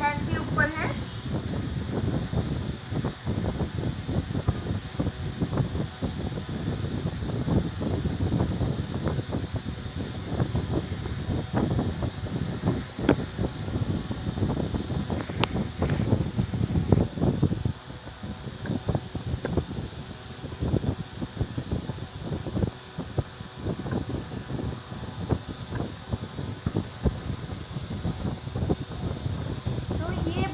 Hand के ऊपर है।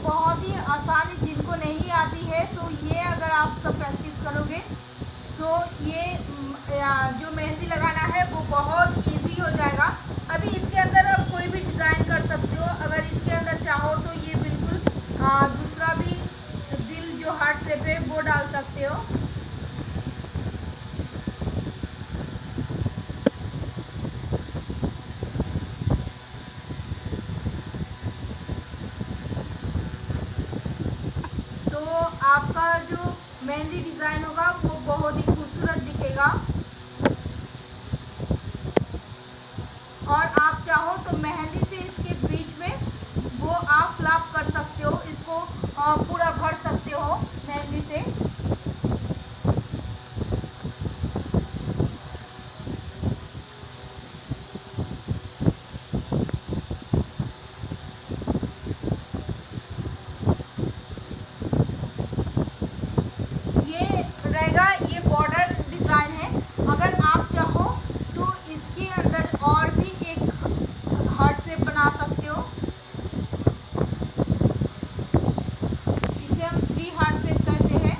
बहुत ही आसानी, जिनको नहीं आती है तो ये अगर आप सब प्रैक्टिस करोगे तो ये जो मेहंदी लगाना है वो बहुत इजी हो जाएगा। अभी इसके अंदर आप कोई भी डिज़ाइन कर सकते हो। अगर इसके अंदर चाहो तो ये बिल्कुल दूसरा भी दिल जो हार्ट शेप है वो डाल सकते हो। आपका जो मेहंदी डिज़ाइन होगा वो बहुत ही खूबसूरत दिखेगा। और आप चाहो तो मेहंदी से इसके बीच में वो आप फ्लैप कर सकते हो, इसको पूरा भर सकते हो मेहंदी से। रहेगा ये बॉर्डर डिज़ाइन है। अगर आप चाहो तो इसके अंदर और भी एक हार्ट शेप बना सकते हो। इसे हम 3 हार्ट शेप कहते हैं।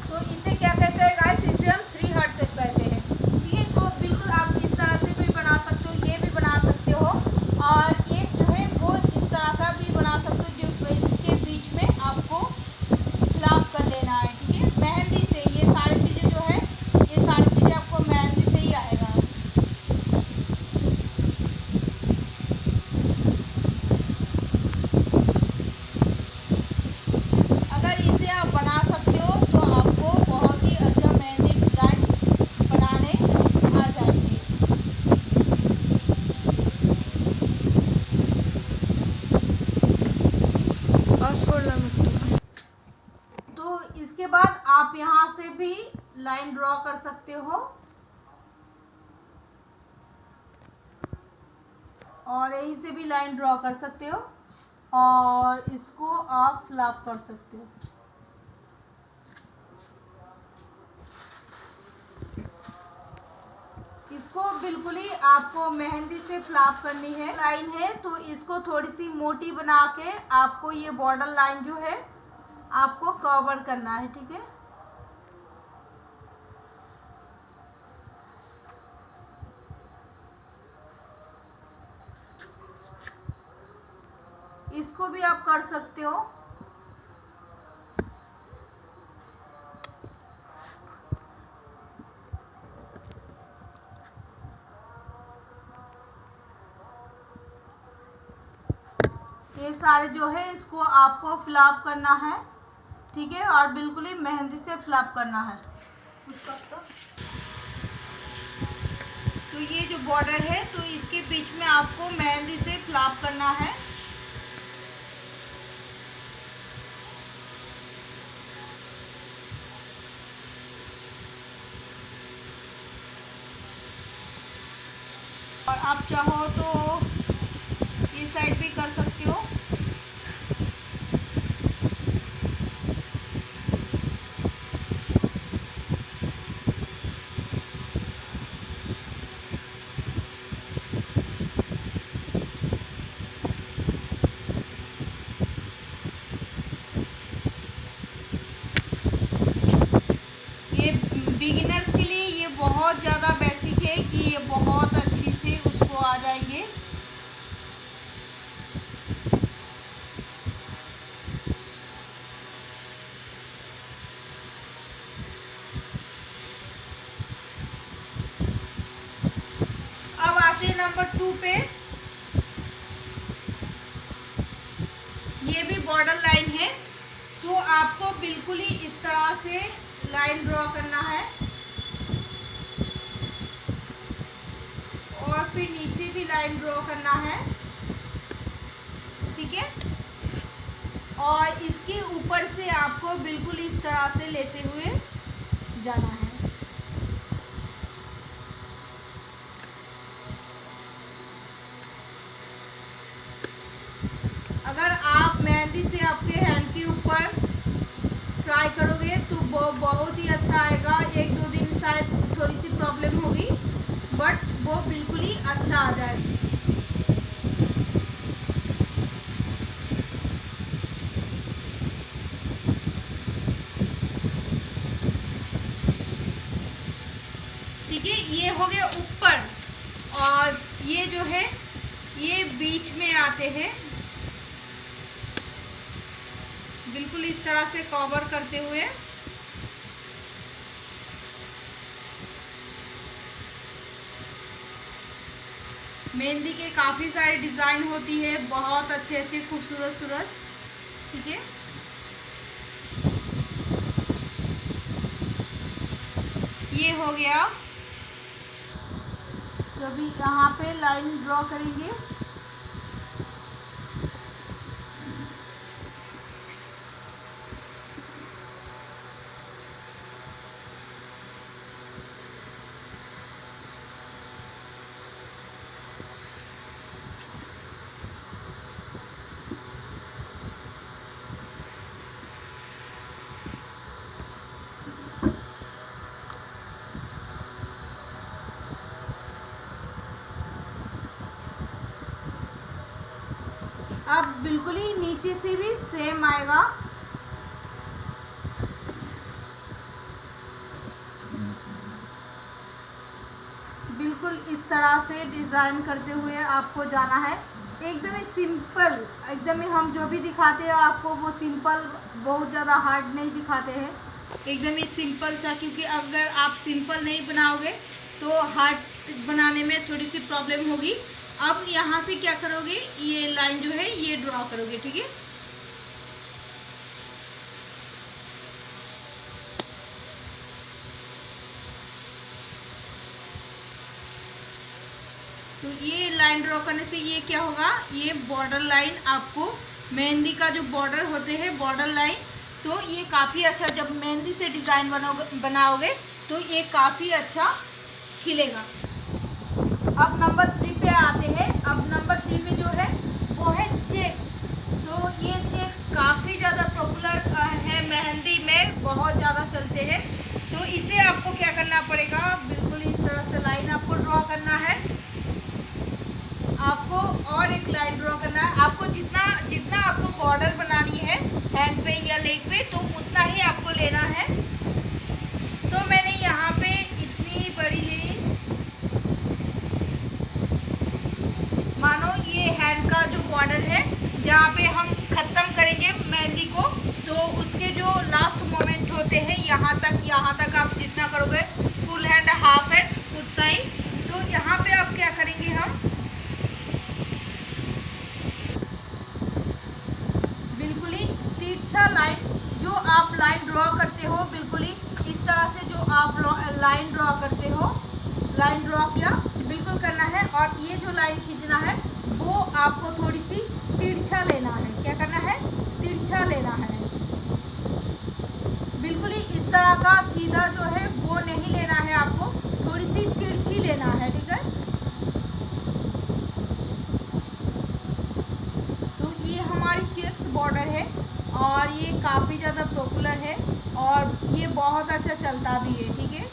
तो इसे क्या कहते हैं गाइस, इसे हम 3 हार्ट शेप कहते हैं। ठीक है, तो बिल्कुल आप इस तरह से भी बना सकते हो, ये भी बना सकते हो, और एक जो है वो इस तरह का भी बना सकते हो जो इसके बीच में आपको फ्लैप कर लेना है। ठीक है, मेहंदी से ये सारी चीज़ें जो है, ये सारी चीज़ें आपको मेहंदी से ही आएगा। अगर इसे आप बना सकते हो तो आपको बहुत ही अच्छा मेहंदी डिज़ाइन बनाने आ जाएंगे। तो इसके बाद आप यहाँ से भी लाइन ड्रॉ कर सकते हो और यहीं से भी लाइन ड्रॉ कर सकते हो और इसको आप फ्लैप कर सकते हो। इसको बिल्कुल ही आपको मेहंदी से फ्लैप करनी है। लाइन है तो इसको थोड़ी सी मोटी बना के आपको ये बॉर्डर लाइन जो है आपको कवर करना है। ठीक है, इसको भी आप कर सकते हो। ये सारे जो है इसको आपको फ्लैप करना है। ठीक है, और बिल्कुल ही मेहंदी से फ्लैप करना है। तो ये जो बॉर्डर है तो इसके बीच में आपको मेहंदी से फ्लैप करना है। और आप चाहो तो ये साइड भी कर सकते हो। ये बिगिनर्स के लिए ये बहुत ज़्यादा बेसिक है कि ये बहुत अच्छी से उसको आ जाएंगे। अब आते हैं नंबर 2 पे। ये भी बॉर्डर लाइन है तो आपको बिल्कुल ही इस तरह से लाइन ड्रॉ करना है और फिर नीचे भी लाइन ड्रॉ करना है। ठीक है, और इसके ऊपर से आपको बिल्कुल इस तरह से लेते हुए जाना है। अगर आप मेहंदी से आपके हैंड के ऊपर ट्राई करोगे तो वो बहुत ही अच्छा आएगा। 1-2 दिन शायद थोड़ी सी प्रॉब्लम होगी, बट वो बिल्कुल ही अच्छा आ जाएगा। ठीक है, ये हो गया ऊपर, और ये जो है ये बीच में आते हैं, बिल्कुल इस तरह से कवर करते हुए। मेहंदी के काफ़ी सारे डिज़ाइन होती है, बहुत अच्छे अच्छे खूबसूरत। ठीक है, ये हो गया। तो अभी यहाँ पे लाइन ड्रॉ करेंगे। अब बिल्कुल ही नीचे से भी सेम आएगा। बिल्कुल इस तरह से डिज़ाइन करते हुए आपको जाना है। एकदम ही सिंपल, एकदम ही हम जो भी दिखाते हैं आपको वो सिंपल, बहुत ज़्यादा हार्ड नहीं दिखाते हैं, एकदम ही सिंपल सा। क्योंकि अगर आप सिंपल नहीं बनाओगे तो हार्ड बनाने में थोड़ी सी प्रॉब्लम होगी। अब यहाँ से क्या करोगे, ये लाइन जो है ये ड्रॉ करोगे। ठीक है, तो ये लाइन ड्रॉ करने से ये क्या होगा, ये बॉर्डर लाइन, आपको मेहंदी का जो बॉर्डर होते हैं बॉर्डर लाइन, तो ये काफ़ी अच्छा, जब मेहंदी से डिज़ाइन बनाओगे तो ये काफ़ी अच्छा खिलेगा। अब नंबर 3 पे आते हैं। अब नंबर 3 पे जो है वो है चेक्स। तो ये चेक्स काफ़ी ज़्यादा पॉपुलर है, मेहंदी में बहुत ज़्यादा चलते हैं। तो इसे आपको क्या करना पड़ेगा, बिल्कुल इस तरह से लाइन आपको ड्रॉ करना है। आपको और एक लाइन ड्रॉ करना है। आपको जितना जितना आपको बॉर्डर बनानी है हैंड पे या लेग पे, तो उतना ही आपको लेना है। तो मैंने यहाँ पे इतनी बड़ी ली, मानो ये हैंड का जो बॉर्डर है जहाँ पे हम ख़त्म करेंगे मेहंदी को, तो उसके जो लास्ट मोमेंट होते हैं यहाँ तक आप जितना करोगे, फुल हैंड हाफ हैंड उतना ही। तो यहाँ पे आप क्या करेंगे, हम बिल्कुल ही तिरछा लाइन, जो आप लाइन ड्रॉ करते हो बिल्कुल ही इस तरह से, जो आप लाइन ड्रॉ करते हो, लाइन ड्रॉ किया बिल्कुल करना है। और ये जो लाइन खींचना है वो आपको थोड़ी सी तिरछा लेना है। क्या करना है, तिरछा लेना है। बिल्कुल ही इस तरह का सीधा जो है वो नहीं लेना है, आपको थोड़ी सी तिरछी लेना है। ठीक है, तो ये हमारी चेक्स बॉर्डर है और ये काफ़ी ज़्यादा पॉपुलर है और ये बहुत अच्छा चलता भी है। ठीक है,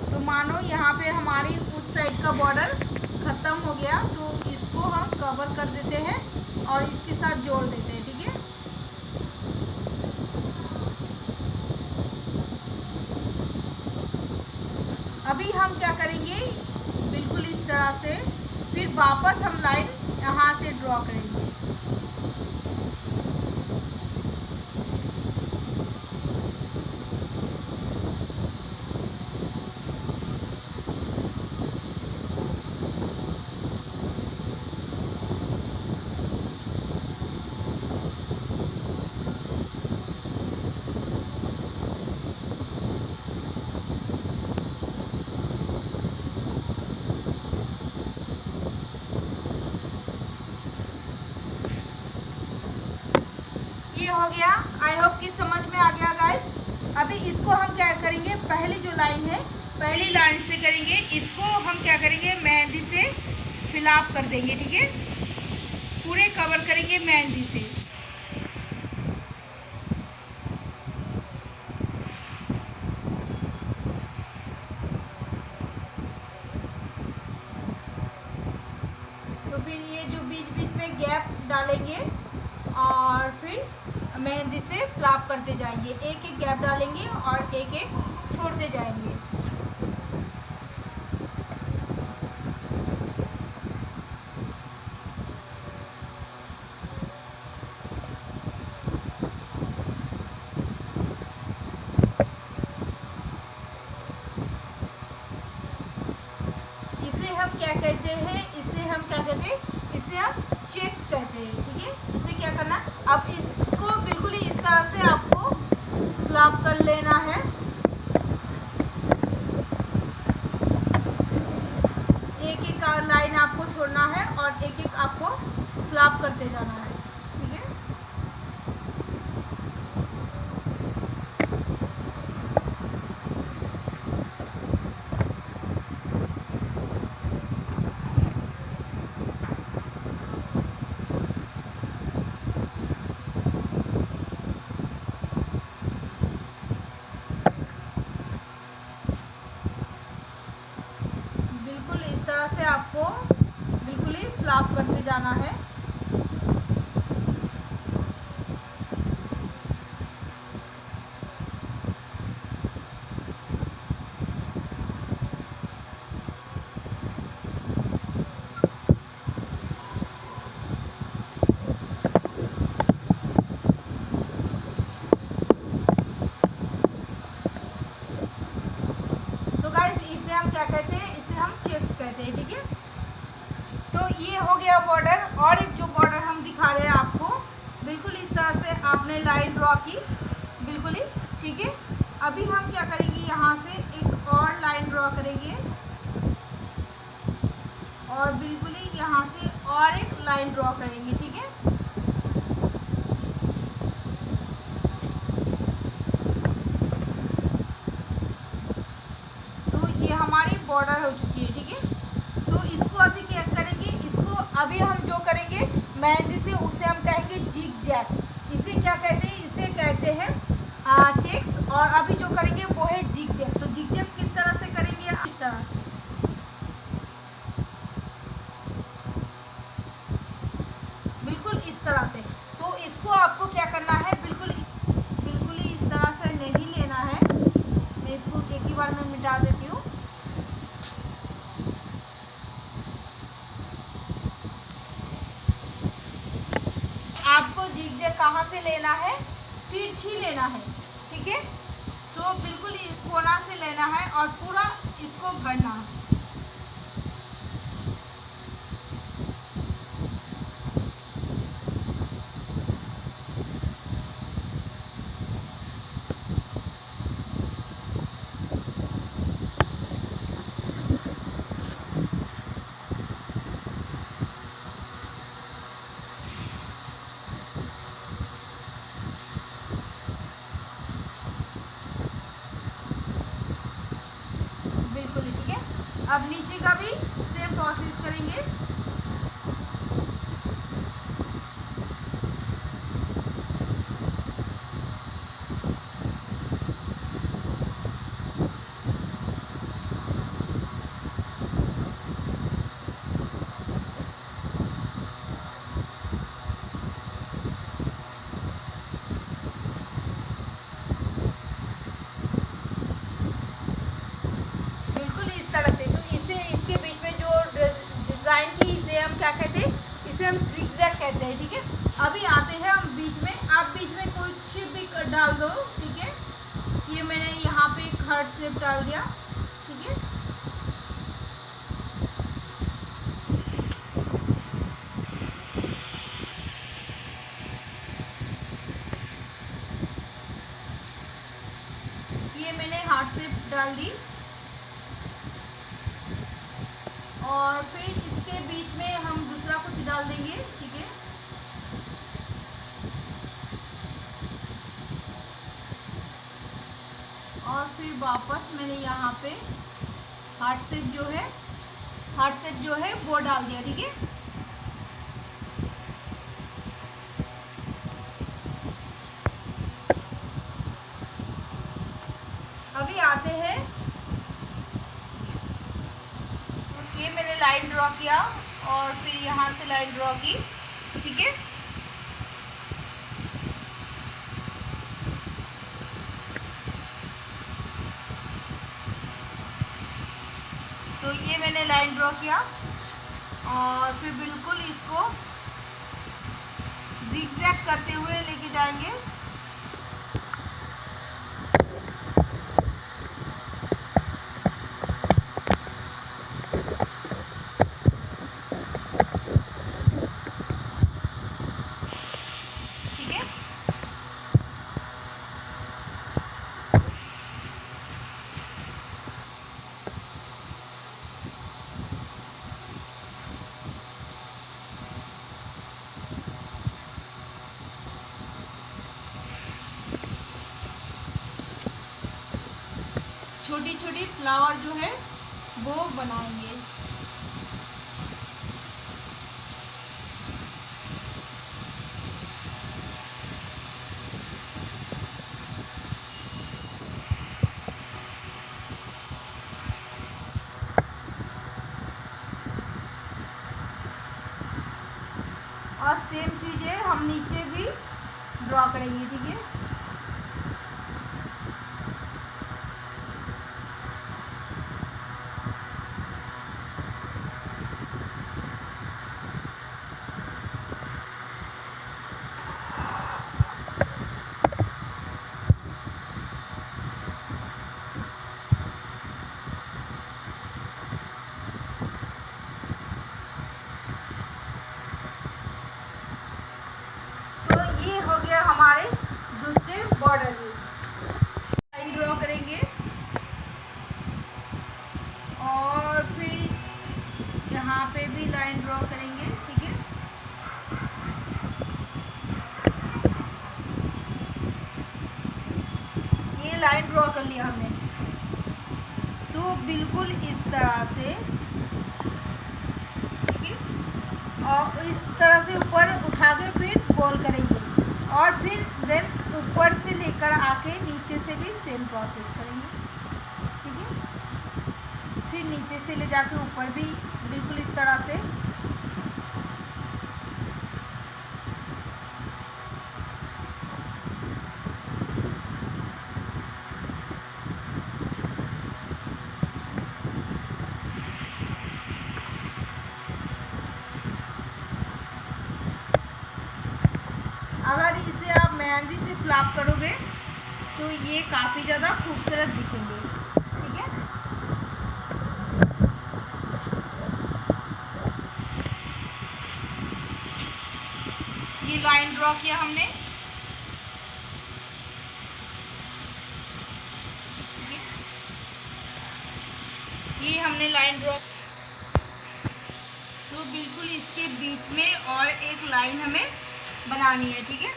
तो मानो यहाँ पे हमारी उस साइड का बॉर्डर ख़त्म हो गया, तो इसको हम कवर कर देते हैं और इसके साथ जोड़ देते हैं। ठीक है, अभी हम क्या करेंगे, बिल्कुल इस तरह से फिर वापस हम लाइन यहाँ से ड्रॉ करेंगे। हो गया। आई होप कि समझ में आ गया गाइस। अभी इसको हम क्या करेंगे, पहली जो लाइन है पहली लाइन से करेंगे, इसको हम क्या करेंगे मेहंदी से फिलअप कर देंगे। ठीक है, पूरे कवर करेंगे मेहंदी से। तो फिर ये जो बीच बीच में गैप डालेंगे और फिर मेहंदी से फ्लैप करते जाएंगे, एक एक गैप डालेंगे और एक एक छोड़ते जाएंगे। इसे हम क्या कहते हैं, इसे हम क्या कहते हैं, इसे हम चेक्स कहते हैं। ठीक है, इसे क्या करना, अब इसको बिल्कुल ही इस तरह से आपको फ्लैप कर लेना है। एक एक लाइन आपको छोड़ना है और एक एक आपको फ्लैप करते जाना है। ठीक है, बिल्कुल इस तरह से आपको बिल्कुल ही फ्लैप करते जाना है। तो गाइस इसे हम क्या कहते हैं, इसे हम चेक्स कहते हैं। ठीक है, तो ये हो गया बॉर्डर। और एक जो बॉर्डर हम दिखा रहे हैं आपको, बिल्कुल इस तरह से आपने लाइन ड्रॉ की बिल्कुल ही। ठीक है, अभी हम क्या करेंगे, यहाँ से एक और लाइन ड्रॉ करेंगे और बिल्कुल ही यहाँ से और एक लाइन ड्रॉ करेंगे। ठीक है, तो ये हमारी बॉर्डर हो चुकी है। ठीक है, तो इसको अभी क्या करेंगे, इसको अभी हम जो करेंगे मेहंदी से, उसे हम कहेंगे जिग जैग। इसे क्या कहते हैं, इसे कहते हैं चेक्स। और अभी जो करेंगे वो है जिग जैग। तो जिग जैग किस तरह से करेंगे, इस तरह से, बिल्कुल इस तरह से। तो इसको आपको क्या करना है, बिल्कुल बिल्कुल ही इस तरह से नहीं लेना है। मैं इसको एक ही बार में मिटा देती हूँ। आपको जिग जैग कहाँ से लेना है, तिरछी लेना है। ठीक है, तो बिल्कुल कोना से लेना है और पूरा इसको भरना है। बिल्कुल ही ठीक है। अब नीचे का भी सेम प्रोसेस करेंगे। बिल्कुल इस तरह से। तो इसे इसके बीच में जो डिज़ाइन की, इसे हम क्या कहते हैं, इसे हम जिगजैग कहते हैं। ठीक है, अभी आते हैं हम बीच में। आप बीच में कुछ भी डाल दो। ठीक है, ये मैंने यहाँ पे एक हार्ट शेप डाल दिया। ठीक है, ये मैंने हार्ट शेप डाल दी और फिर इसके बीच में हम दूसरा कुछ डाल देंगे। ठीक है, और फिर वापस मैंने यहाँ पे हार्ट शेप जो है वो डाल दिया। ठीक है, अभी आते हैं, ये मैंने लाइन ड्रॉ किया और फिर यहाँ से लाइन ड्रॉ की। ठीक है, तो ये मैंने लाइन ड्रॉ किया और फिर बिल्कुल इसको ज़िगज़ैग करते हुए लेके जाएंगे। ठीक है, छोटी छोटी फ्लावर जो है वो बनाएंगे। और सेम चीज़ें हम नीचे भी ड्रॉ करेंगे। ठीक है, ये हो गया हमारे दूसरे बॉर्डर में। लाइन ड्रॉ करेंगे और फिर यहाँ पे भी लाइन ड्रॉ करेंगे। ठीक है, ये लाइन ड्रॉ कर लिया हमने, तो बिल्कुल इस तरह से। ठीक है, और इस तरह से ऊपर उठा के फिर गोल करेंगे और फिर देन ऊपर से लेकर आके नीचे से भी सेम प्रोसेस करेंगे। ठीक है, फिर नीचे से ले जाके ऊपर भी बिल्कुल इस तरह से। अगर इसे आप मेहंदी से फ्लैप करोगे तो ये काफ़ी ज़्यादा खूबसूरत दिखेंगे। ठीक है, ये लाइन ड्रॉ किया हमने। ये हमने लाइन ड्रॉ, तो बिल्कुल इसके बीच में और एक लाइन हमें बनानी है। ठीक है,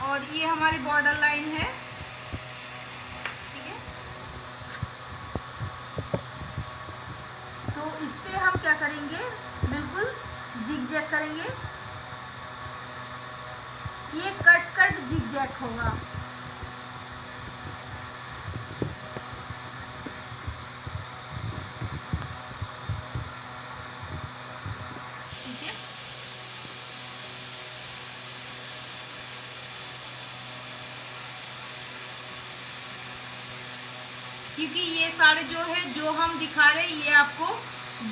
और ये हमारी बॉर्डर लाइन है। ठीक है, तो इस पे हम क्या करेंगे, बिल्कुल जिग-जैग करेंगे। ये कट कट जिग-जैग होगा। क्योंकि ये सारे जो है जो हम दिखा रहे हैं ये आपको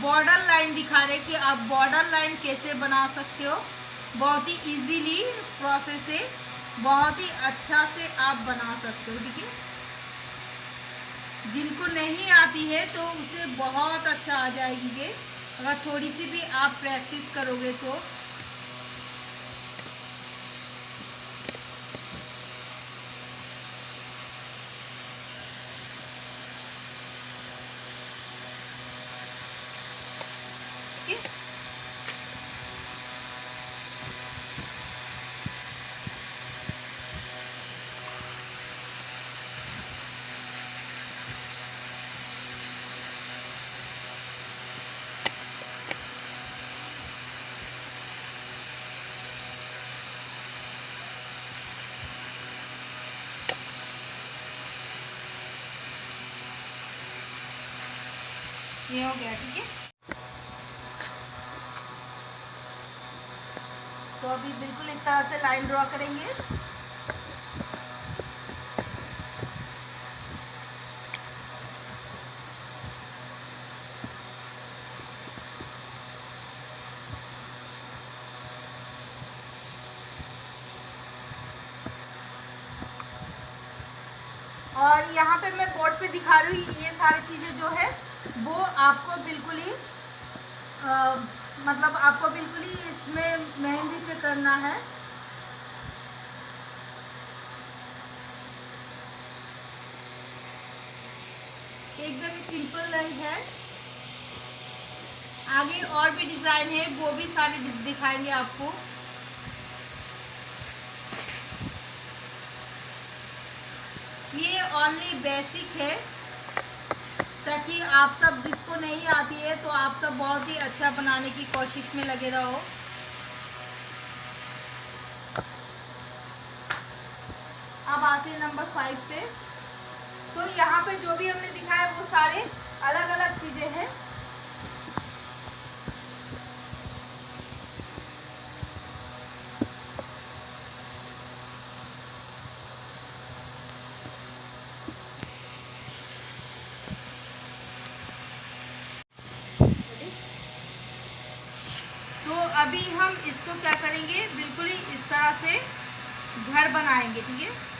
बॉर्डर लाइन दिखा रहे हैं कि आप बॉर्डर लाइन कैसे बना सकते हो। बहुत ही इजीली प्रोसेस है, बहुत ही अच्छा से आप बना सकते हो। ठीक है, जिनको नहीं आती है तो उसे बहुत अच्छा आ जाएगी ये, अगर थोड़ी सी भी आप प्रैक्टिस करोगे तो। ये हो गया, ठीक है। तो अभी बिल्कुल इस तरह से लाइन ड्रॉ करेंगे। और यहाँ पे मैं बोर्ड पे दिखा रही हूँ, ये सारी चीज़ें जो है वो आपको बिल्कुल ही मतलब आपको बिल्कुल ही इसमें मेहंदी से करना है। एकदम सिंपल है। आगे और भी डिज़ाइन है, वो भी सारे दिखाएंगे आपको। ये ओनली बेसिक है, ताकि आप सब जिसको नहीं आती है तो आप सब बहुत ही अच्छा बनाने की कोशिश में लगे रहो। अब आते हैं नंबर 5 पे। तो यहाँ पे जो भी हमने दिखाया वो सारे अलग अलग चीज़ें हैं। तो अभी हम इसको क्या करेंगे, बिल्कुल ही इस तरह से घर बनाएंगे, ठीक है।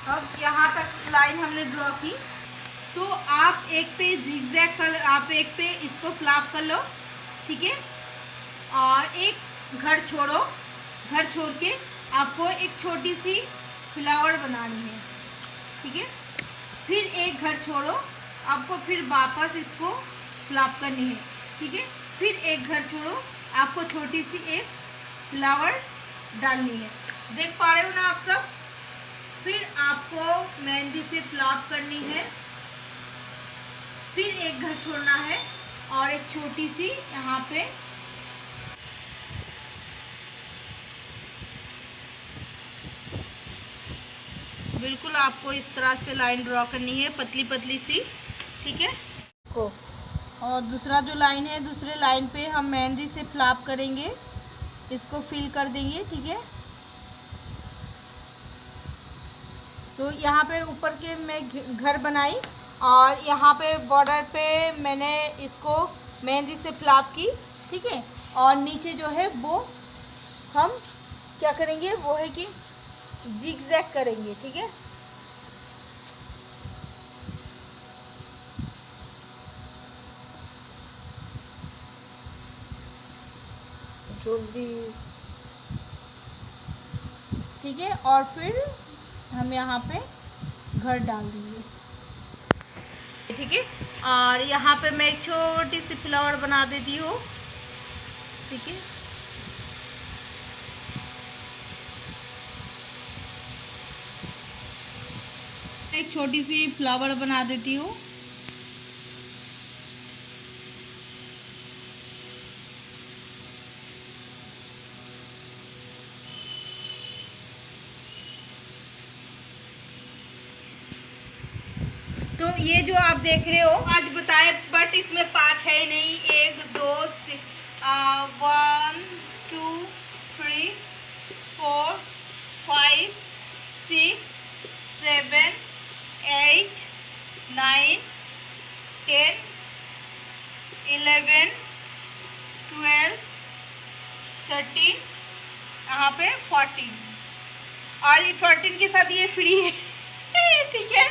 अब यहाँ तक लाइन हमने ड्रॉ की, तो आप एक पे जिगजैग कर, आप एक पे इसको फ्लैप कर लो, ठीक है। और एक घर छोड़ो, घर छोड़ के आपको एक छोटी सी फ्लावर बनानी है, ठीक है। फिर एक घर छोड़ो, आपको फिर वापस इसको फ्लैप करनी है, ठीक है। फिर एक घर छोड़ो, आपको छोटी सी एक फ्लावर डालनी है। देख पा रहे हो ना आप सब। फिर आपको मेहंदी से फ्लैप करनी है, फिर एक घर छोड़ना है और एक छोटी सी यहाँ पे बिल्कुल आपको इस तरह से लाइन ड्रॉ करनी है, पतली पतली सी, ठीक है। और दूसरा जो लाइन है, दूसरे लाइन पे हम मेहंदी से फ्लैप करेंगे, इसको फिल कर देंगे, ठीक है। तो यहाँ पे ऊपर के मैं घर बनाई और यहाँ पे बॉर्डर पे मैंने इसको मेहंदी से फ्लैप की, ठीक है। और नीचे जो है वो हम क्या करेंगे, वो है कि जिगजैग करेंगे, ठीक है। जल्दी, ठीक है। और फिर हम यहाँ पे घर डाल देंगे, ठीक है। और यहाँ पे मैं एक छोटी सी फ्लावर बना देती हूँ, ठीक है। एक छोटी सी फ्लावर बना देती हूँ। तो ये जो आप देख रहे हो, आज बताए बट इसमें 5 है ही नहीं। 1 2 1 2 3 4 5 6 7 8 9 10 11 12 13, यहाँ पे 14, और ये 14 के साथ ये फ्री है ठीक है।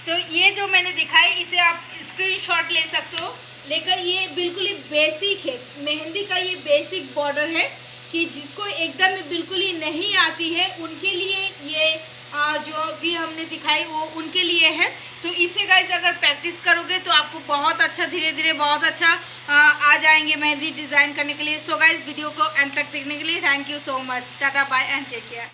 तो ये जो मैंने दिखाई, इसे आप स्क्रीनशॉट ले सकते हो, लेकर ये बिल्कुल ही बेसिक है, मेहंदी का ये बेसिक बॉर्डर है कि जिसको एकदम बिल्कुल ही नहीं आती है उनके लिए ये जो भी हमने दिखाई वो उनके लिए है। तो इसे गाइस अगर प्रैक्टिस करोगे तो आपको बहुत अच्छा, धीरे धीरे बहुत अच्छा आ जाएंगे मेहंदी डिज़ाइन करने के लिए। सो गाइस वीडियो को एंड तक देखने के लिए thank you so much. Tata bye and take care.